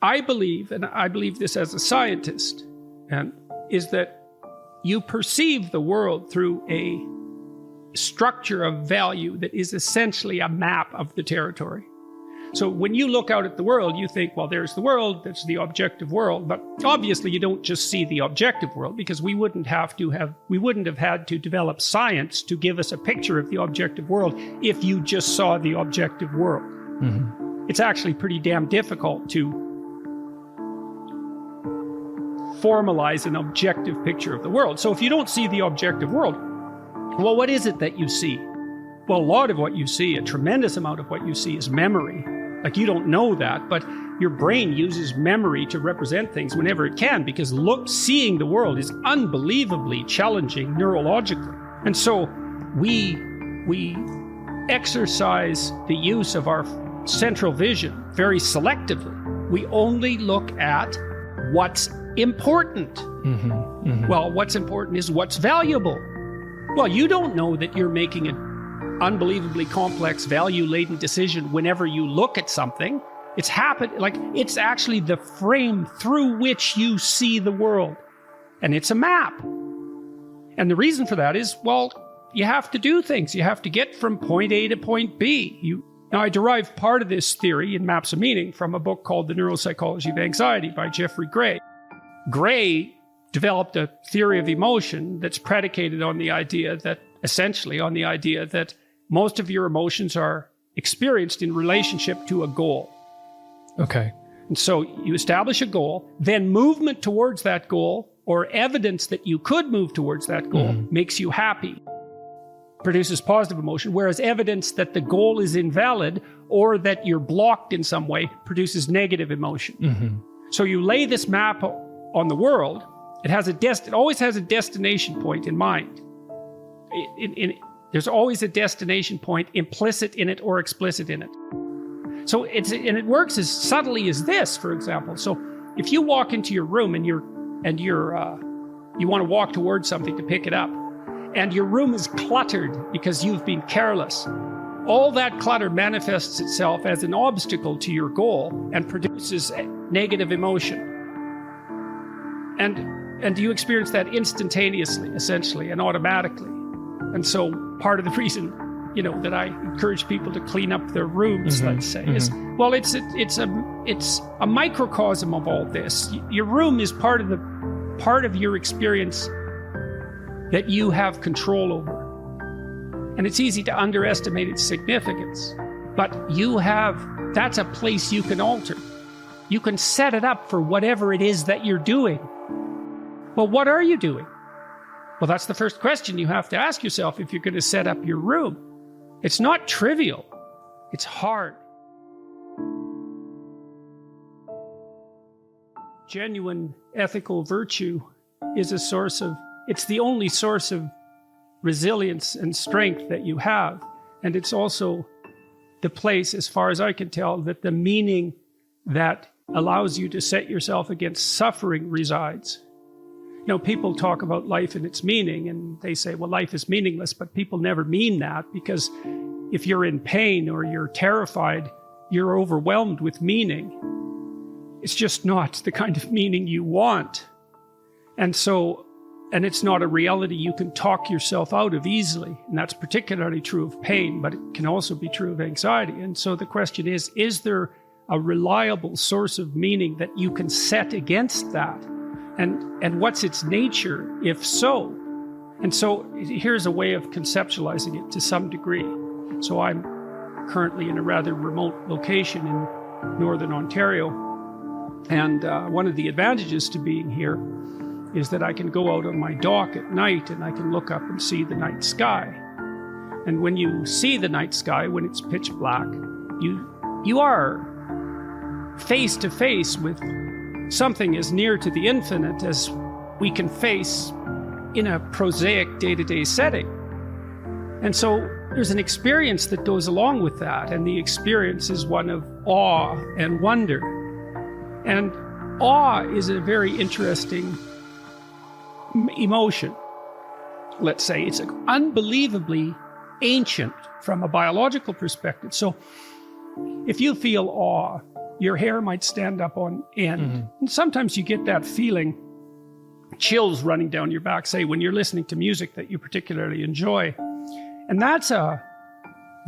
I believe, and I believe this as a scientist, and is that you perceive the world through a structure of value that is essentially a map of the territory. So when you look out at the world, you think, well, there's the world, there's the objective world. But obviously you don't just see the objective world, because we wouldn't have had to develop science to give us a picture of the objective world if you just saw the objective world. Mm-hmm. It's actually pretty damn difficult to formalize an objective picture of the world. So if you don't see the objective world, well, what is it that you see? Well, a lot of what you see, a tremendous amount of what you see, is memory. Like, you don't know that, but your brain uses memory to represent things whenever it can, because seeing the world is unbelievably challenging neurologically. And so we exercise the use of our central vision very selectively. We only look at what's important. Mm-hmm, mm-hmm. Well, what's important is what's valuable. Well, you don't know that you're making an unbelievably complex, value-laden decision whenever you look at something. It's actually the frame through which you see the world. And it's a map. And the reason for that is, well, you have to do things. You have to get from point A to point B. Now, I derive part of this theory in Maps of Meaning from a book called The Neuropsychology of Anxiety by Jeffrey Gray. Gray developed a theory of emotion that's predicated on the idea that most of your emotions are experienced in relationship to a goal. Okay. And so you establish a goal, then movement towards that goal, or evidence that you could move towards that goal, makes you happy, produces positive emotion, whereas evidence that the goal is invalid or that you're blocked in some way produces negative emotion. Mm-hmm. So you lay this map on the world. It always has a destination point in mind. There's always a destination point implicit in it or explicit in it. So it works as subtly as this, for example. So if you walk into your room and you want to walk towards something to pick it up, and your room is cluttered because you've been careless, all that clutter manifests itself as an obstacle to your goal and produces negative emotion. And you experience that instantaneously, essentially, and automatically. And so part of the reason, that I encourage people to clean up their rooms, let's say, is, well, it's a microcosm of all this. Your room is part of your experience that you have control over. And it's easy to underestimate its significance, but that's a place you can alter. You can set it up for whatever it is that you're doing. Well, what are you doing? Well, that's the first question you have to ask yourself if you're going to set up your room. It's not trivial. It's hard. Genuine ethical virtue is it's the only source of resilience and strength that you have. And it's also the place, as far as I can tell, that the meaning that allows you to set yourself against suffering resides. People talk about life and its meaning, and they say, well, life is meaningless, but people never mean that, because if you're in pain or you're terrified, you're overwhelmed with meaning. It's just not the kind of meaning you want. And it's not a reality you can talk yourself out of easily. And that's particularly true of pain, but it can also be true of anxiety. And so the question is there a reliable source of meaning that you can set against that? And what's its nature, if so? And so here's a way of conceptualizing it to some degree. So I'm currently in a rather remote location in northern Ontario. And one of the advantages to being here is that I can go out on my dock at night and I can look up and see the night sky. And when you see the night sky, when it's pitch black, you are face to face with something as near to the infinite as we can face in a prosaic day-to-day setting. And so there's an experience that goes along with that, and the experience is one of awe and wonder. And awe is a very interesting emotion. Let's say it's unbelievably ancient from a biological perspective. So if you feel awe, your hair might stand up on end. And sometimes you get that feeling, chills running down your back, say, when you're listening to music that you particularly enjoy. And that's a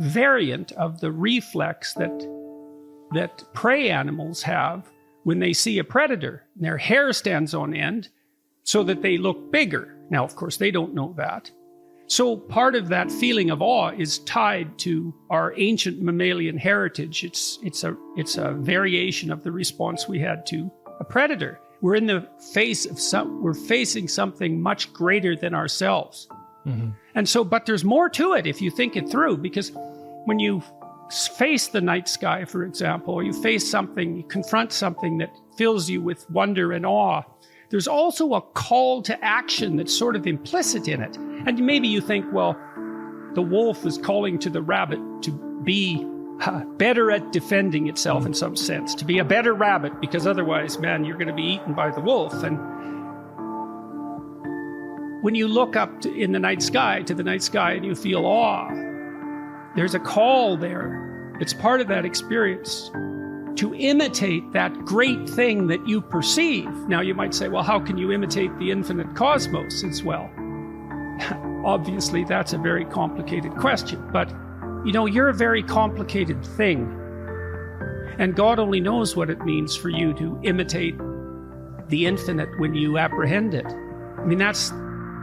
variant of the reflex that prey animals have when they see a predator. Their hair stands on end so that they look bigger. Now, of course, they don't know that. So part of that feeling of awe is tied to our ancient mammalian heritage. It's a variation of the response we had to a predator. We're in the face of we're facing something much greater than ourselves. And so, but there's more to it if you think it through, because when you face the night sky, for example, or you face something, you confront something that fills you with wonder and awe, there's also a call to action that's sort of implicit in it. And maybe you think, well, the wolf is calling to the rabbit to be better at defending itself in some sense, to be a better rabbit, because otherwise, man, you're going to be eaten by the wolf. And when you look up in the night sky, to the night sky, and you feel awe, there's a call there. It's part of that experience to imitate that great thing that you perceive. Now you might say, well, how can you imitate the infinite cosmos as well? Obviously, that's a very complicated question, but you know, you're a very complicated thing. And God only knows what it means for you to imitate the infinite when you apprehend it. I mean, that's,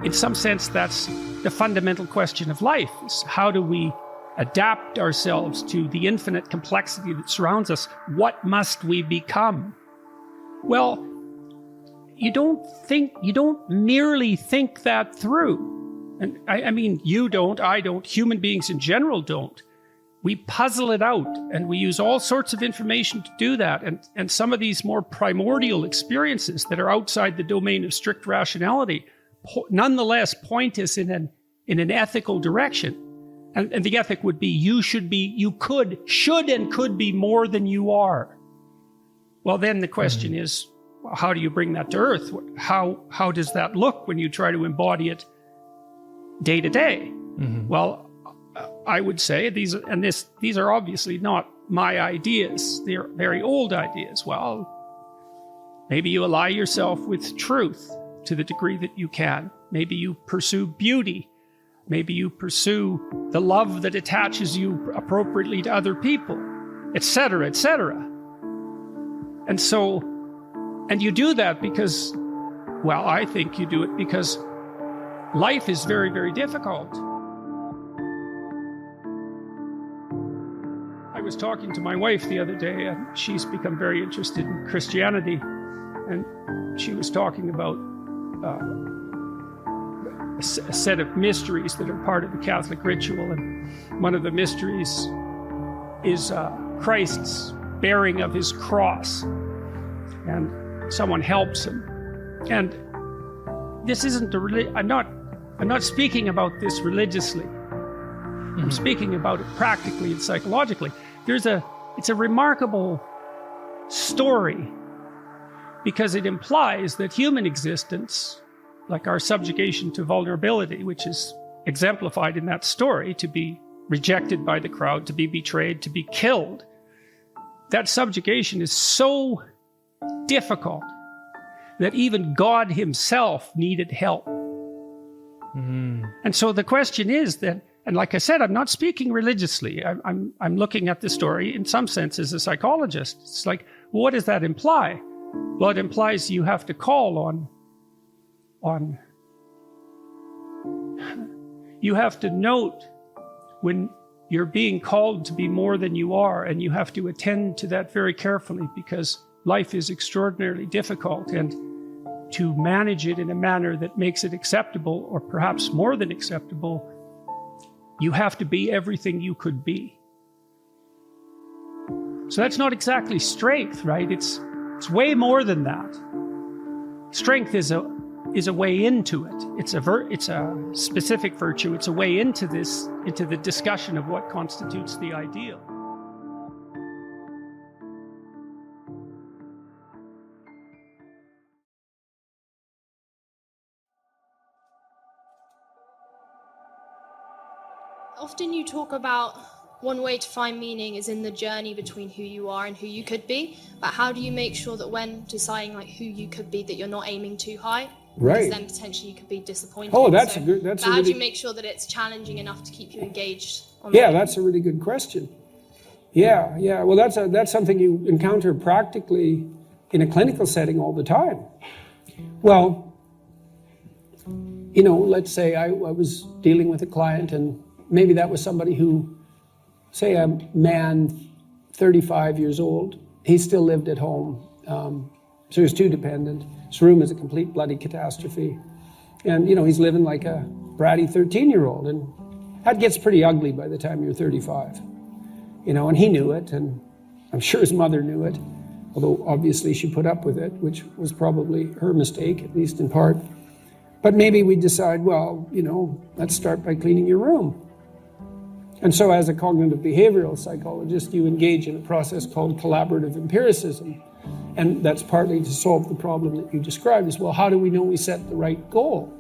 in some sense, that's the fundamental question of life, is how do we adapt ourselves to the infinite complexity that surrounds us? What must we become? Well, you don't merely think that through. And I mean, you don't, I don't, human beings in general don't. We puzzle it out, and we use all sorts of information to do that. And some of these more primordial experiences that are outside the domain of strict rationality nonetheless point us in an ethical direction. And the ethic would be, you should and could be more than you are. Well, then the question is, how do you bring that to earth? How does that look when you try to embody it day to day? Well, I would say these are obviously not my ideas. They're very old ideas. Well, maybe you ally yourself with truth to the degree that you can. Maybe you pursue beauty. Maybe you pursue the love that attaches you appropriately to other people, etc., etc. And so, and you do that because, well, I think you do it because life is very, very difficult. I was talking to my wife the other day, and she's become very interested in Christianity, and she was talking about a set of mysteries that are part of the Catholic ritual, and one of the mysteries is Christ's bearing of his cross, and someone helps him. And this isn't I'm not speaking about this religiously. I'm speaking about it practically and psychologically. It's a remarkable story because it implies that human existence, like our subjugation to vulnerability, which is exemplified in that story, to be rejected by the crowd, to be betrayed, to be killed, that subjugation is so difficult that even God himself needed help. And so the question is that, and like I said, I'm not speaking religiously. I'm looking at the story in some sense as a psychologist. It's like, well, what does that imply? Well, it implies you have to call on you have to note when you're being called to be more than you are, and you have to attend to that very carefully, because life is extraordinarily difficult, and to manage it in a manner that makes it acceptable, or perhaps more than acceptable, you have to be everything you could be. So that's not exactly strength, right? It's way more than that. Strength is a way into it. It's a specific virtue. It's a way into the discussion of what constitutes the ideal. Often you talk about one way to find meaning is in the journey between who you are and who you could be. But how do you make sure that when deciding like who you could be, that you're not aiming too high? Right. Because then potentially you could be disappointed. Oh, that's so, a good. That's but a how really, do you make sure that it's challenging enough to keep you engaged? Yeah, that's a really good question. Yeah. Well, that's something you encounter practically in a clinical setting all the time. Well, let's say I was dealing with a client, and maybe that was somebody who, say, a man, 35 years old. He still lived at home, so he was too dependent. His room is a complete bloody catastrophe, and he's living like a bratty 13-year-old, and that gets pretty ugly by the time you're 35. And he knew it, and I'm sure his mother knew it, although obviously she put up with it, which was probably her mistake, at least in part. But maybe we decide, well, let's start by cleaning your room. And so as a cognitive behavioral psychologist, you engage in a process called collaborative empiricism. And that's partly to solve the problem that you described as well. How do we know we set the right goal?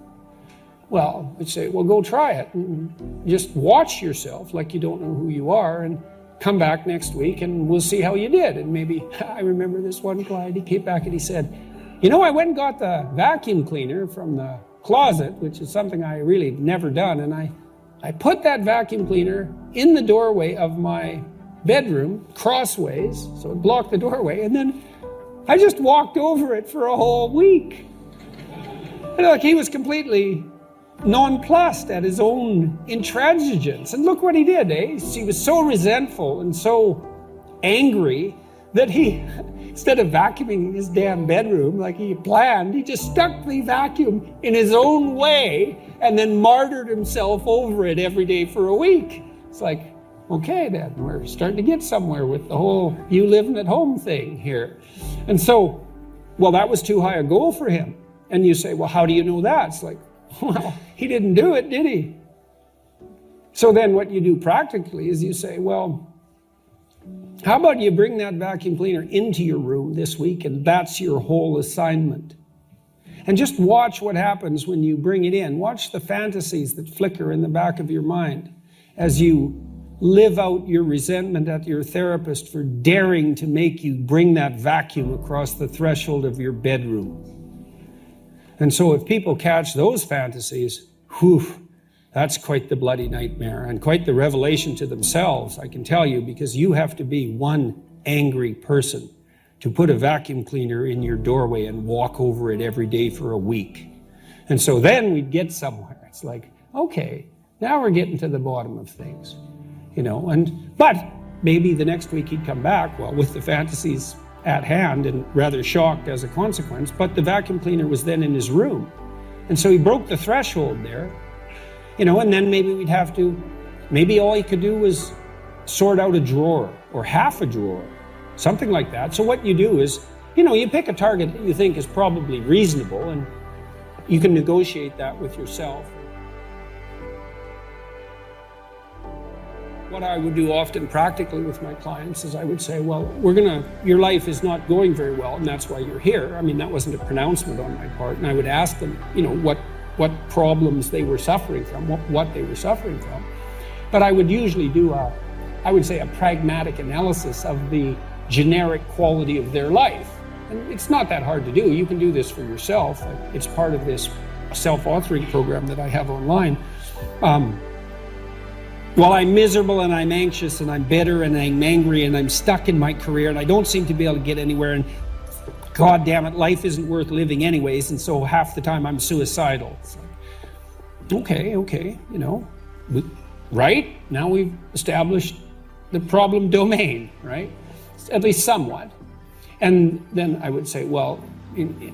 Well, I'd say, well, go try it. And just watch yourself like you don't know who you are, and come back next week and we'll see how you did. And maybe, I remember this one client, he came back and he said, I went and got the vacuum cleaner from the closet, which is something I really never done. And I put that vacuum cleaner in the doorway of my bedroom, crossways, so it blocked the doorway. And then I just walked over it for a whole week. And look, he was completely nonplussed at his own intransigence. And look what he did, eh? He was so resentful and so angry that he, instead of vacuuming his damn bedroom like he planned, he just stuck the vacuum in his own way and then martyred himself over it every day for a week. It's like, okay, then we're starting to get somewhere with the whole you living at home thing here. And so, well, that was too high a goal for him. And you say, well, how do you know that? It's like, well, he didn't do it, did he? So then what you do practically is you say, well, how about you bring that vacuum cleaner into your room this week, and that's your whole assignment. And just watch what happens when you bring it in. Watch the fantasies that flicker in the back of your mind as you live out your resentment at your therapist for daring to make you bring that vacuum across the threshold of your bedroom. And so if people catch those fantasies, that's quite the bloody nightmare and quite the revelation to themselves, I can tell you, because you have to be one angry person to put a vacuum cleaner in your doorway and walk over it every day for a week. And so then we'd get somewhere. It's like, okay, now we're getting to the bottom of things, but maybe the next week he'd come back, well, with the fantasies at hand and rather shocked as a consequence, but the vacuum cleaner was then in his room. And so he broke the threshold there, and then maybe all he could do was sort out a drawer or half a drawer, something like that. So what you do is, you pick a target that you think is probably reasonable, and you can negotiate that with yourself. What I would do often practically with my clients is I would say, well, your life is not going very well, and that's why you're here. I mean, that wasn't a pronouncement on my part. And I would ask them, what problems they were suffering from, what they were suffering from. But I would usually do a pragmatic analysis of the generic quality of their life. And it's not that hard to do. You can do this for yourself. It's part of this self-authoring program that I have online. Well, I'm miserable and I'm anxious and I'm bitter and I'm angry and I'm stuck in my career and I don't seem to be able to get anywhere, and God damn it, life isn't worth living anyways, and so half the time I'm suicidal. It's like, okay, right? Now we've established the problem domain, right? At least somewhat. And then I would say, well,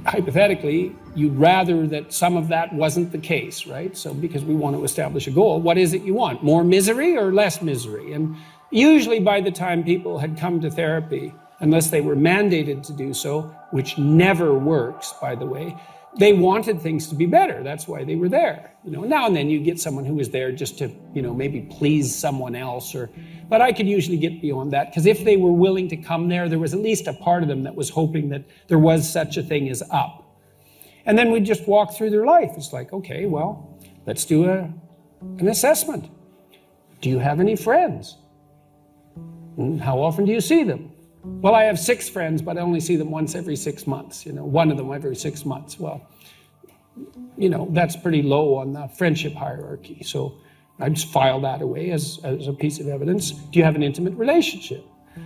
hypothetically, you'd rather that some of that wasn't the case, right? So because we want to establish a goal, what is it you want? More misery or less misery? And usually by the time people had come to therapy, unless they were mandated to do so, which never works, by the way, they wanted things to be better. That's why they were there. Now and then you get someone who was there just to, maybe please someone else, but I could usually get beyond that, because if they were willing to come there was at least a part of them that was hoping that there was such a thing as up. And then we'd just walk through their life. It's like, okay, well, let's do an assessment. Do you have any friends? How often do you see them? Well, I have 6 friends, but I only see them once every 6 months, one of them every 6 months. Well, that's pretty low on the friendship hierarchy. So I just file that away as a piece of evidence. Do you have an intimate relationship?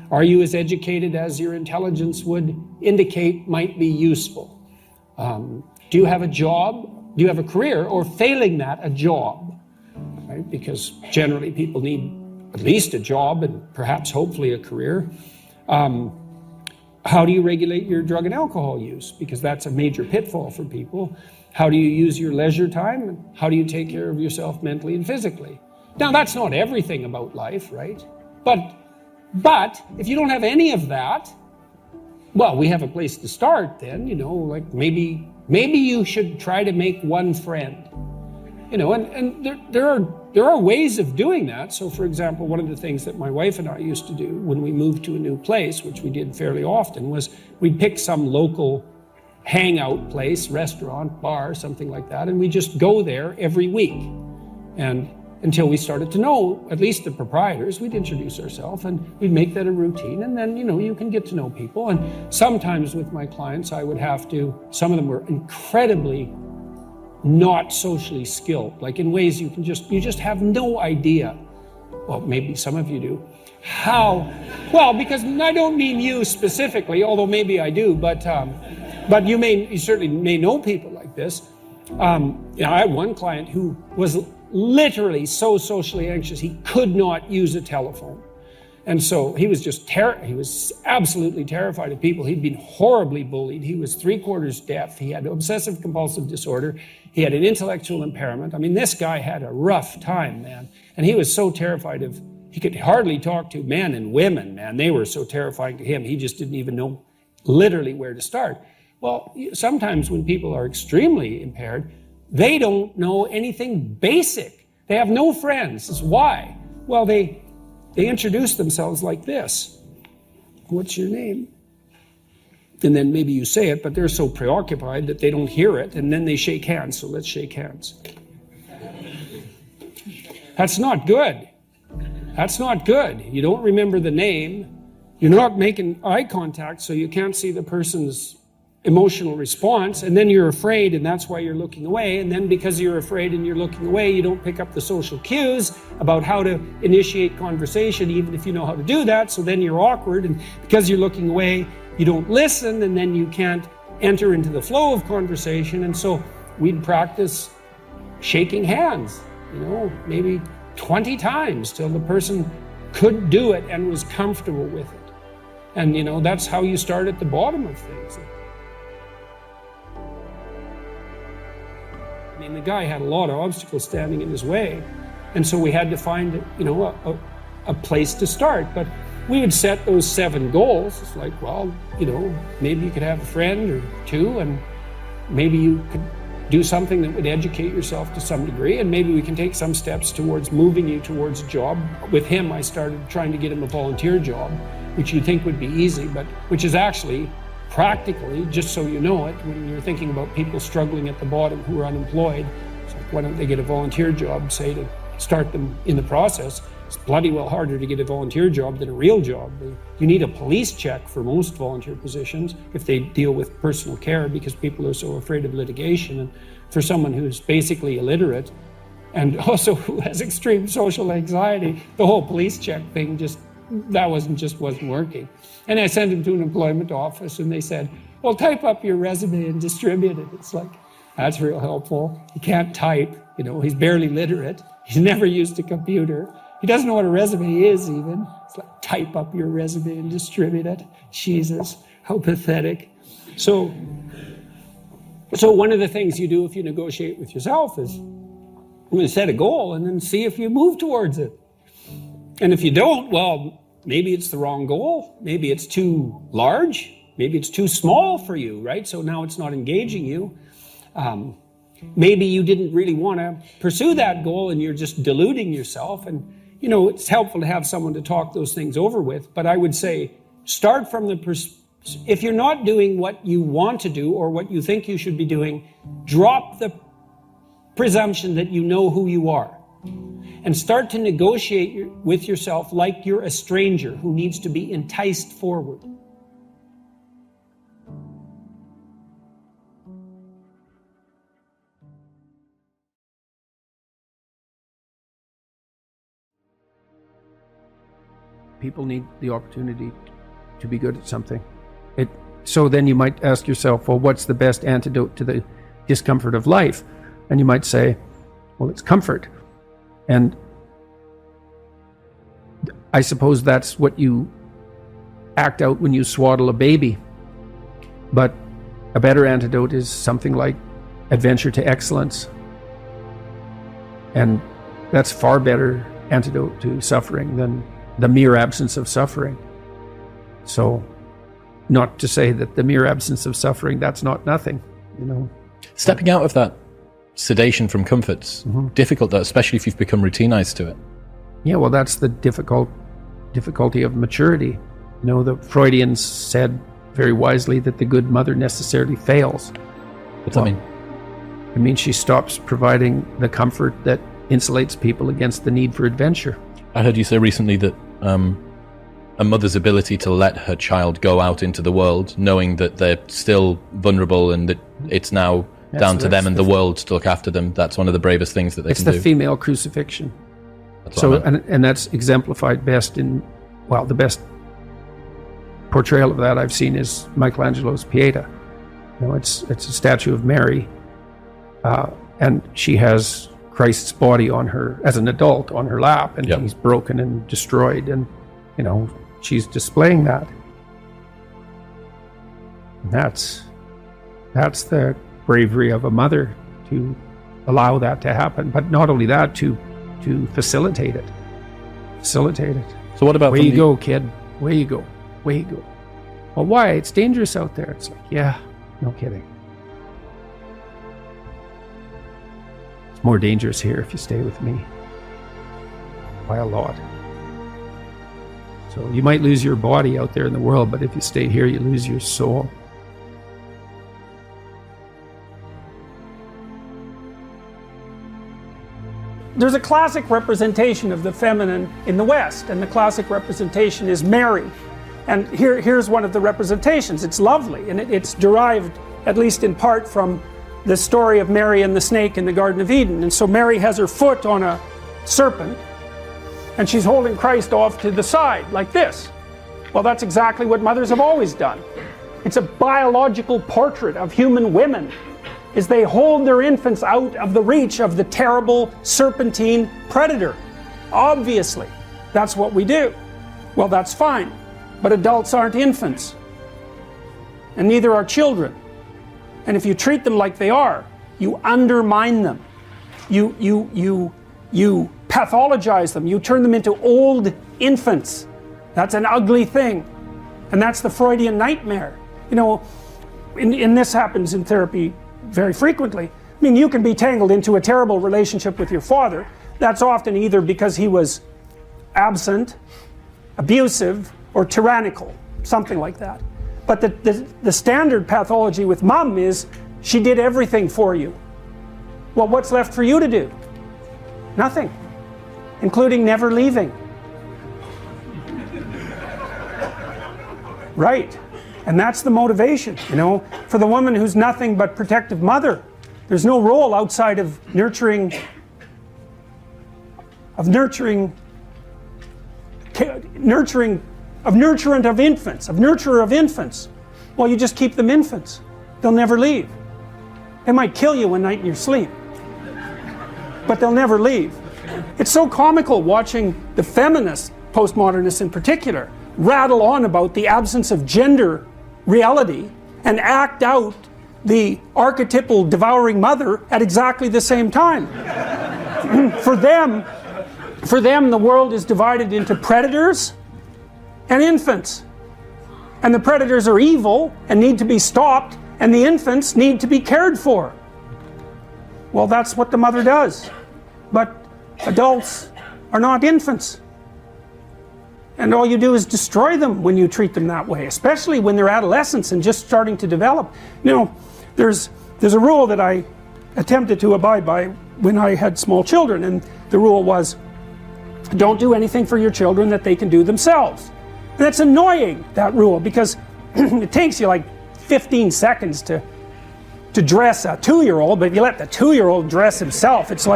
Are you as educated as your intelligence would indicate might be useful? Do you have a job? Do you have a career? Or failing that, a job? Right? Because generally people need at least a job and perhaps hopefully a career. How do you regulate your drug and alcohol use? Because that's a major pitfall for people. How do you use your leisure time? And how do you take care of yourself mentally and physically? Now, that's not everything about life, right? But if you don't have any of that, well, we have a place to start then, like maybe you should try to make one friend. And there are ways of doing that. So, for example, one of the things that my wife and I used to do when we moved to a new place, which we did fairly often, was we'd pick some local hangout place, restaurant, bar, something like that, and we just go there every week. And until we started to know at least the proprietors, we'd introduce ourselves and we'd make that a routine. And then, you can get to know people. And sometimes with my clients, I would have to, some of them were incredibly not socially skilled, like in ways you just have no idea. Well, maybe some of you do. How? Well, because I don't mean you specifically, although maybe I do, but you certainly may know people like this. I had one client who was literally so socially anxious he could not use a telephone. And so he was he was absolutely terrified of people. He'd been horribly bullied. He was 3/4 deaf. He had obsessive compulsive disorder. He had an intellectual impairment. I mean, this guy had a rough time, man. And he was so terrified he could hardly talk to men and women, man. They were so terrifying to him. He just didn't even know literally where to start. Well, sometimes when people are extremely impaired, they don't know anything basic. They have no friends. That's why. Well, they introduce themselves like this. What's your name? And then maybe you say it, but they're so preoccupied that they don't hear it, and then they shake hands. So let's shake hands. That's not good. That's not good. You don't remember the name. You're not making eye contact, so you can't see the person's emotional response, and then you're afraid, and that's why you're looking away. And then because you're afraid and you're looking away, you don't pick up the social cues about how to initiate conversation, even if you know how to do that. So then you're awkward, and because you're looking away, you don't listen, and then you can't enter into the flow of conversation. And so we'd practice shaking hands, maybe 20 times till the person could do it and was comfortable with it. And that's how you start at the bottom of things. I mean, the guy had a lot of obstacles standing in his way, and so we had to find, a place to start. But we would set those 7 goals. It's like, well, maybe you could have a friend or 2, and maybe you could do something that would educate yourself to some degree, and maybe we can take some steps towards moving you towards a job. With him, I started trying to get him a volunteer job, which you'd think would be easy, but which is actually practically, just so you know it, when you're thinking about people struggling at the bottom who are unemployed, it's like, why don't they get a volunteer job, say, to start them in the process? It's bloody well harder to get a volunteer job than a real job. You need a police check for most volunteer positions if they deal with personal care, because people are so afraid of litigation. And for someone who's basically illiterate and also who has extreme social anxiety, the whole police check thing wasn't working. And I sent him to an employment office, and they said, well, type up your resume and distribute it. It's like, that's real helpful. He can't type, he's barely literate. He's never used a computer. He doesn't know what a resume is even. It's like, type up your resume and distribute it. Jesus, how pathetic. So one of the things you do if you negotiate with yourself is I'm going to set a goal and then see if you move towards it. And if you don't, well, maybe it's the wrong goal. Maybe it's too large. Maybe it's too small for you, right? So now it's not engaging you. Maybe you didn't really want to pursue that goal and you're just deluding yourself. And, it's helpful to have someone to talk those things over with. But I would say start from if you're not doing what you want to do or what you think you should be doing, drop the presumption that you know who you are. and start to negotiate with yourself like you're a stranger who needs to be enticed forward. People need the opportunity to be good at something. So then you might ask yourself, well, what's the best antidote to the discomfort of life? And you might say, well, it's comfort. And I suppose that's what you act out when you swaddle a baby. But a better antidote is something like adventure to excellence. And that's far better antidote to suffering than the mere absence of suffering. So, not to say that the mere absence of suffering, that's not nothing, you know. Stepping out of that sedation from comfort's difficult, especially if you've become routinized to it. Yeah, well, that's the difficulty of maturity. You know, the Freudians said very wisely that the good mother necessarily fails. What's that mean? It means she stops providing the comfort that insulates people against the need for adventure. I heard you say recently that a mother's ability to let her child go out into the world, knowing that they're still vulnerable and that it's now down to them and the world to look after them, that's one of the bravest things that they can do. It's the female crucifixion. So, and that's exemplified best in, well, the best portrayal of that I've seen is Michelangelo's Pieta. You know, it's a statue of Mary, and she has Christ's body on her, as an adult, on her lap, and he's broken and destroyed, and, you know, she's displaying that. And that's the bravery of a mother, to allow that to happen. But not only that, to facilitate it. Facilitate it. So what about... Where you go, kid. Where you go. Where you go. Well, why? It's dangerous out there. It's like, yeah, no kidding. It's more dangerous here if you stay with me. By a lot. So you might lose your body out there in the world, but if you stay here, you lose your soul. There's a classic representation of the feminine in the West, and the classic representation is Mary. And here's one of the representations. It's lovely, and it's derived, at least in part, from the story of Mary and the snake in the Garden of Eden. And so Mary has her foot on a serpent, and she's holding Christ off to the side, like this. Well, that's exactly what mothers have always done. It's a biological portrait of human women, is they hold their infants out of the reach of the terrible serpentine predator. Obviously, that's what we do. Well, that's fine, but adults aren't infants, and neither are children. And if you treat them like they are, you undermine them. You pathologize them. You turn them into old infants. That's an ugly thing, and that's the Freudian nightmare. You know, and this happens in therapy very frequently. I mean, you can be tangled into a terrible relationship with your father. That's often either because he was absent, abusive, or tyrannical, something like that. But the standard pathology with mom is she did everything for you. Well, what's left for you to do? Nothing, including never leaving. Right. And that's the motivation, you know, for the woman who's nothing but protective mother. There's no role outside of nurturant of nurturer of infants. Well, you just keep them infants. They'll never leave. They might kill you one night in your sleep, but they'll never leave. It's so comical watching the feminists, postmodernists in particular, rattle on about the absence of gender reality and act out the archetypal devouring mother at exactly the same time. For them, the world is divided into predators and infants. And the predators are evil and need to be stopped, and the infants need to be cared for. Well, that's what the mother does. But adults are not infants. And all you do is destroy them when you treat them that way, especially when they're adolescents and just starting to develop. You know, there's a rule that I attempted to abide by when I had small children, and the rule was, don't do anything for your children that they can do themselves. And that's annoying, that rule, because it takes you like 15 seconds to dress a 2-year-old, but if you let the 2-year-old dress himself, it's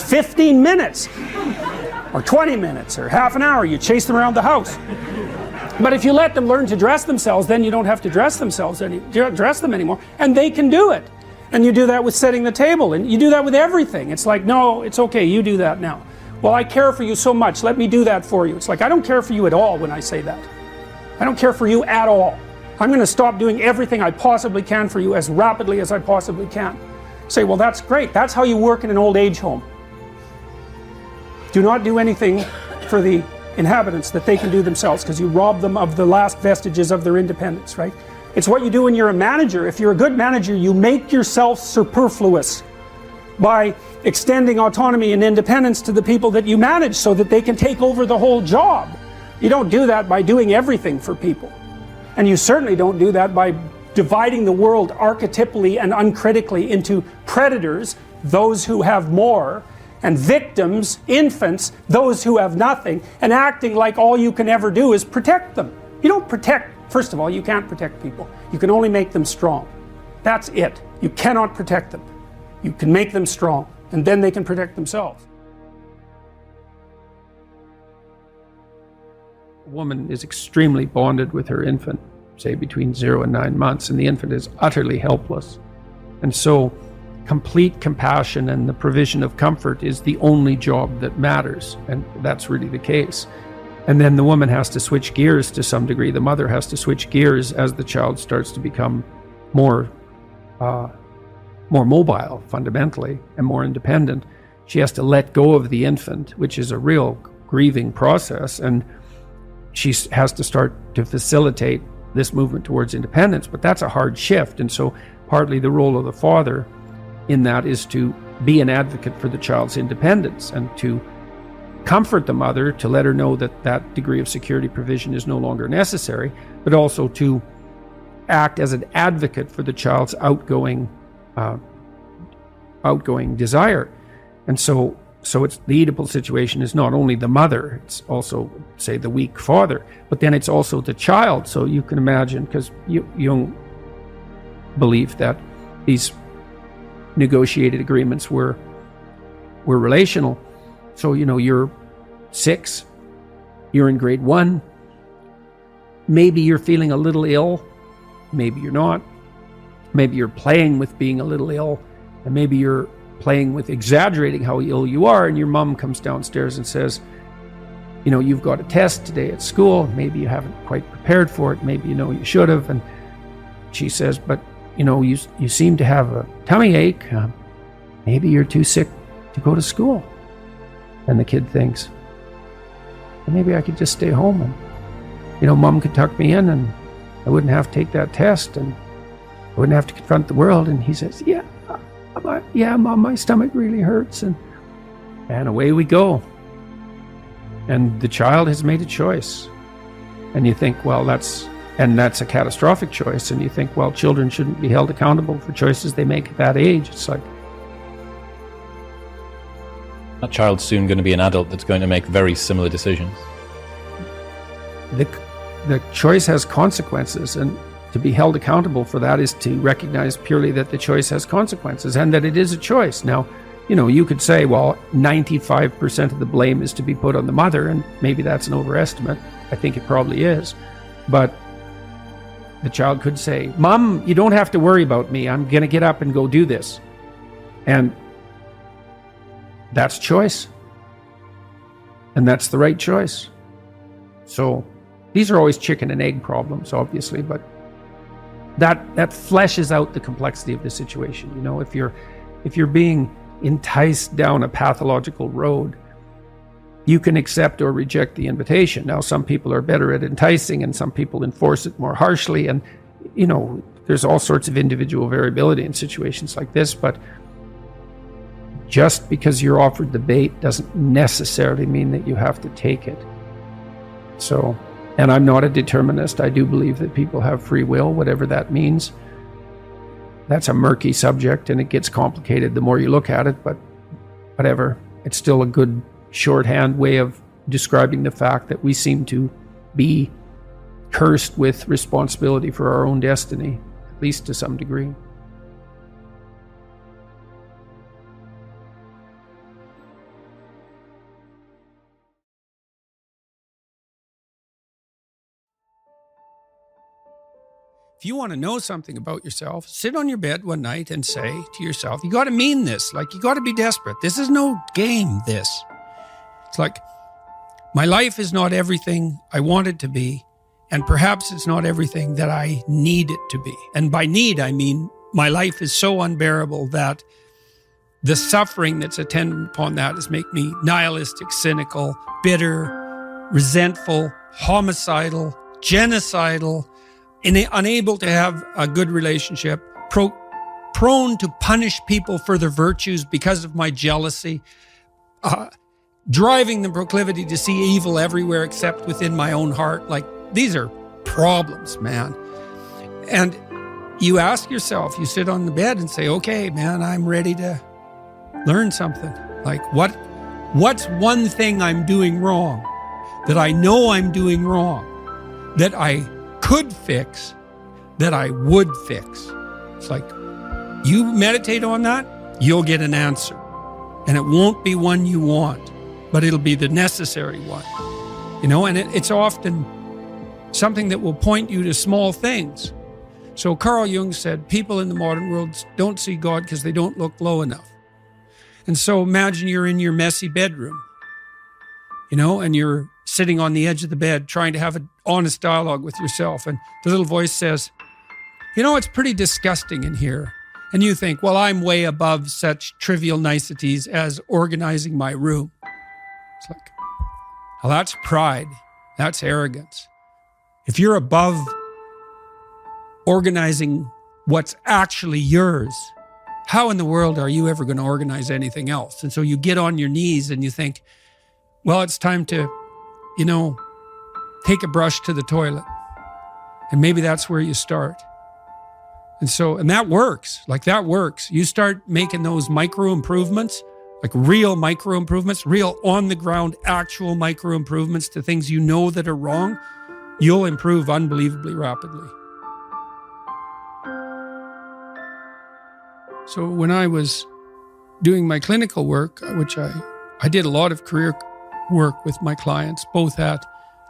15 minutes, or 20 minutes, or half an hour. You chase them around the house. But if you let them learn to dress themselves, then you don't have to dress them anymore, and they can do it. And you do that with setting the table, and you do that with everything. It's like, no, it's okay, you do that now. Well, I care for you so much, let me do that for you. It's like, I don't care for you at all when I say that. I don't care for you at all. I'm going to stop doing everything I possibly can for you as rapidly as I possibly can. Say, well, that's great. That's how you work in an old age home. Do not do anything for the inhabitants that they can do themselves, because you rob them of the last vestiges of their independence, right? It's what you do when you're a manager. If you're a good manager, you make yourself superfluous by extending autonomy and independence to the people that you manage so that they can take over the whole job. You don't do that by doing everything for people. And you certainly don't do that by dividing the world archetypally and uncritically into predators, those who have more, and victims, infants, those who have nothing, and acting like all you can ever do is protect them. You don't protect, first of all, you can't protect people. You can only make them strong. That's it. You cannot protect them. You can make them strong, and then they can protect themselves. A woman is extremely bonded with her infant, say between 0 and 9 months, and the infant is utterly helpless. And so complete compassion and the provision of comfort is the only job that matters, and that's really the case. And then the woman has to switch gears to some degree. The mother has to switch gears as the child starts to become more mobile, fundamentally, and more independent. She has to let go of the infant, which is a real grieving process, and she has to start to facilitate this movement towards independence. But that's a hard shift, and so partly the role of the father in that is to be an advocate for the child's independence and to comfort the mother, to let her know that that degree of security provision is no longer necessary, but also to act as an advocate for the child's outgoing desire. And so it's the Oedipal situation is not only the mother, it's also, say, the weak father, but then it's also the child. So you can imagine, because Jung believed that these negotiated agreements were relational. So, you're 6, you're in grade 1, maybe you're feeling a little ill, maybe you're not, maybe you're playing with being a little ill, and maybe you're playing with exaggerating how ill you are, and your mom comes downstairs and says, you've got a test today at school, maybe you haven't quite prepared for it, maybe you should have, and she says, but you seem to have a tummy ache, maybe you're too sick to go to school. And the kid thinks, well, maybe I could just stay home and, mom could tuck me in and I wouldn't have to take that test and I wouldn't have to confront the world. And he says, yeah, mom, my stomach really hurts. And away we go. And the child has made a choice. And you think, well, that's a catastrophic choice. And you think, well, children shouldn't be held accountable for choices they make at that age. It's like, that child's soon going to be an adult that's going to make very similar decisions. The choice has consequences, and to be held accountable for that is to recognize purely that the choice has consequences and that it is a choice. Now, you could say, well, 95% of the blame is to be put on the mother, and maybe that's an overestimate. I think it probably is. But the child could say, Mom, you don't have to worry about me. I'm going to get up and go do this. And that's choice. And that's the right choice. So these are always chicken and egg problems, obviously, but that fleshes out the complexity of the situation. If you're being enticed down a pathological road, you can accept or reject the invitation. Now, some people are better at enticing and some people enforce it more harshly. And, there's all sorts of individual variability in situations like this, but just because you're offered the bait doesn't necessarily mean that you have to take it. So, and I'm not a determinist. I do believe that people have free will, whatever that means. That's a murky subject and it gets complicated the more you look at it, but whatever. It's still a good shorthand way of describing the fact that we seem to be cursed with responsibility for our own destiny, at least to some degree. If you want to know something about yourself, sit on your bed one night and say to yourself, you got to mean this. Like, you got to be desperate. This is no game, this. It's like, my life is not everything I want it to be, and perhaps it's not everything that I need it to be. And by need, I mean my life is so unbearable that the suffering that's attendant upon that is make me nihilistic, cynical, bitter, resentful, homicidal, genocidal, unable to have a good relationship, prone to punish people for their virtues because of my jealousy, driving the proclivity to see evil everywhere except within my own heart. Like, these are problems, man. And you ask yourself, you sit on the bed and say, okay, man, I'm ready to learn something. Like, what's one thing I'm doing wrong that I know I'm doing wrong that I could fix, that I would fix? It's like, you meditate on that, you'll get an answer. And it won't be one you want, but it'll be the necessary one. You know, and it's often something that will point you to small things. So Carl Jung said, people in the modern world don't see God because they don't look low enough. And so imagine you're in your messy bedroom, you know, and you're sitting on the edge of the bed trying to have an honest dialogue with yourself. And the little voice says, you know, it's pretty disgusting in here. And you think, well, I'm way above such trivial niceties as organizing my room. It's like, well, that's pride. That's arrogance. If you're above organizing what's actually yours, how in the world are you ever going to organize anything else? And so you get on your knees and you think, well, it's time to, you know, take a brush to the toilet. And maybe that's where you start. And that works. Like, that works. You start making those micro improvements, like real micro improvements, real on the ground, actual micro improvements to things you know that are wrong, you'll improve unbelievably rapidly. So when I was doing my clinical work, which I did a lot of career work with my clients, both at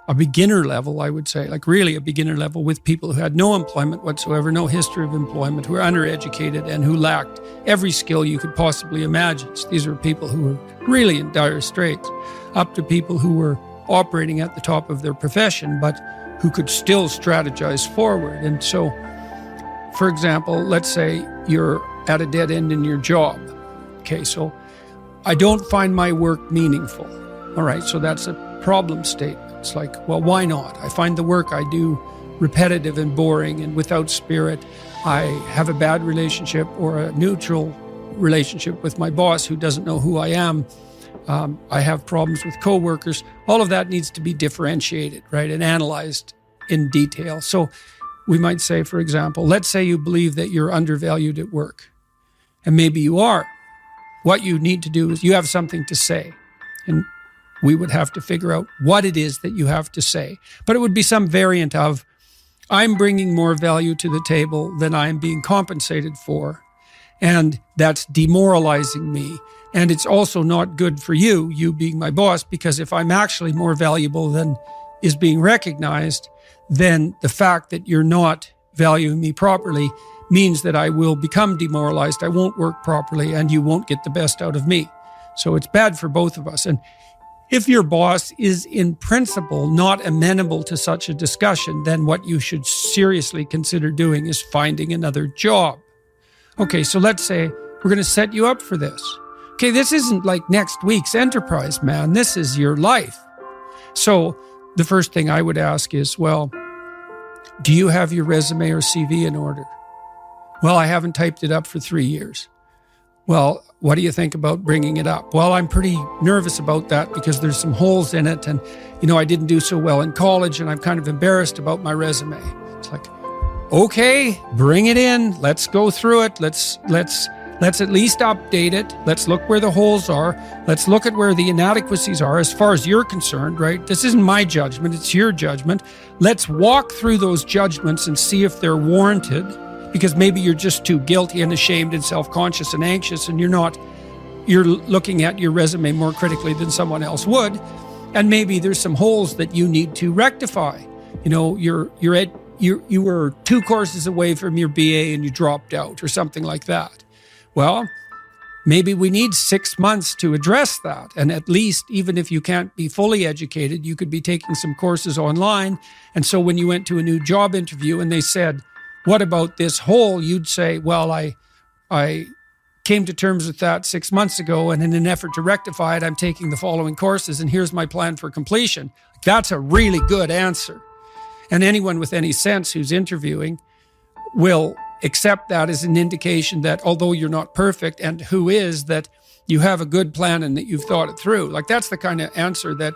a beginner level, I would say, like really a beginner level, with people who had no employment whatsoever, no history of employment, who were undereducated and who lacked every skill you could possibly imagine. So these were people who were really in dire straits, up to people who were operating at the top of their profession, but who could still strategize forward. And so, for example, let's say you're at a dead end in your job. Okay, so I don't find my work meaningful. All right, so that's a problem statement. It's like, well, why not? I find the work I do repetitive and boring and without spirit. I have a bad relationship or a neutral relationship with my boss who doesn't know who I am. I have problems with coworkers. All of that needs to be differentiated, right, and analyzed in detail. So we might say, for example, let's say you believe that you're undervalued at work, and maybe you are. What you need to do is you have something to say, and we would have to figure out what it is that you have to say. But it would be some variant of, I'm bringing more value to the table than I'm being compensated for, and that's demoralizing me. And it's also not good for you being my boss, because if I'm actually more valuable than is being recognized, then the fact that you're not valuing me properly means that I will become demoralized. I won't work properly, and you won't get the best out of me. So it's bad for both of us. And if your boss is in principle not amenable to such a discussion, then what you should seriously consider doing is finding another job. Okay, so let's say we're going to set you up for this. Okay, this isn't like next week's enterprise, man. This is your life. So the first thing I would ask is, well, do you have your resume or CV in order? Well, I haven't typed it up for 3 years. Well, what do you think about bringing it up? Well, I'm pretty nervous about that because there's some holes in it, and, you know, I didn't do so well in college, and I'm kind of embarrassed about my resume. It's like, okay, bring it in. Let's go through it. Let's Let's at least update it. Let's look where the holes are. Let's look at where the inadequacies are as far as you're concerned, right? This isn't my judgment, it's your judgment. Let's walk through those judgments and see if they're warranted, because maybe you're just too guilty and ashamed and self-conscious and anxious, and you're looking at your resume more critically than someone else would. And maybe there's some holes that you need to rectify. You know, you were 2 courses away from your BA and you dropped out or something like that. Well, maybe we need 6 months to address that. And at least, even if you can't be fully educated, you could be taking some courses online. And so when you went to a new job interview and they said, what about this hole? You'd say, well, I came to terms with that 6 months ago, and in an effort to rectify it, I'm taking the following courses, and here's my plan for completion. That's a really good answer. And anyone with any sense who's interviewing will accept that as an indication that although you're not perfect, and who is, that you have a good plan and that you've thought it through. Like, that's the kind of answer that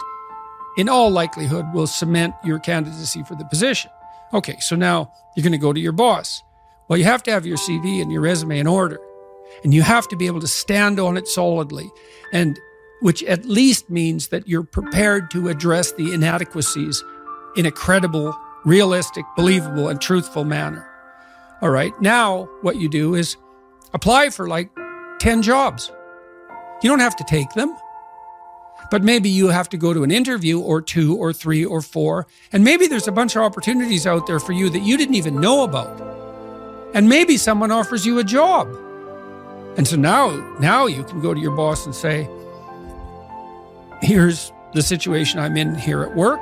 in all likelihood will cement your candidacy for the position. Okay, so now you're going to go to your boss. Well, you have to have your CV and your resume in order, and you have to be able to stand on it solidly, and which at least means that you're prepared to address the inadequacies in a credible, realistic, believable, and truthful manner. All right, now what you do is apply for like 10 jobs. You don't have to take them, but maybe you have to go to an interview or 2 or 3 or 4, and maybe there's a bunch of opportunities out there for you that you didn't even know about. And maybe someone offers you a job. And so now you can go to your boss and say, here's the situation I'm in here at work.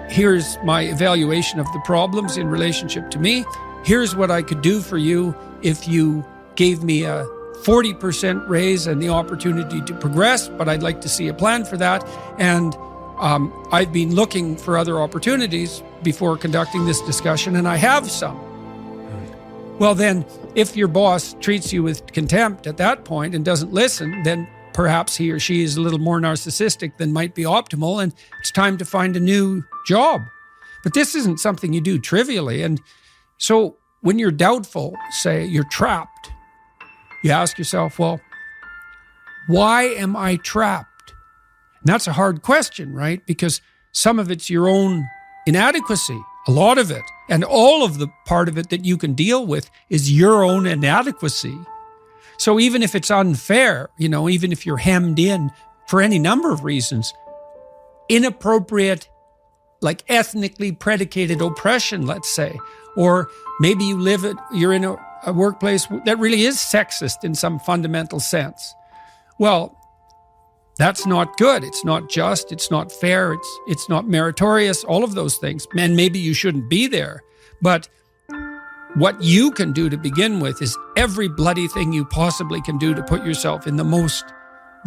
Here's my evaluation of the problems in relationship to me. Here's what I could do for you if you gave me a 40% raise and the opportunity to progress, but I'd like to see a plan for that. And I've been looking for other opportunities before conducting this discussion, and I have some. Well, then, if your boss treats you with contempt at that point and doesn't listen, then perhaps he or she is a little more narcissistic than might be optimal, and it's time to find a new job. But this isn't something you do trivially. And so when you're doubtful, say you're trapped, you ask yourself, well, why am I trapped? And that's a hard question, right? Because some of it's your own inadequacy, a lot of it. And all of the part of it that you can deal with is your own inadequacy. So even if it's unfair, even if you're hemmed in for any number of reasons, inappropriate, like ethnically predicated oppression, let's say, or maybe you're in a workplace that really is sexist in some fundamental sense. Well, that's not good. It's not just. It's not fair. It's not meritorious. All of those things. And maybe you shouldn't be there. But what you can do to begin with is every bloody thing you possibly can do to put yourself in the most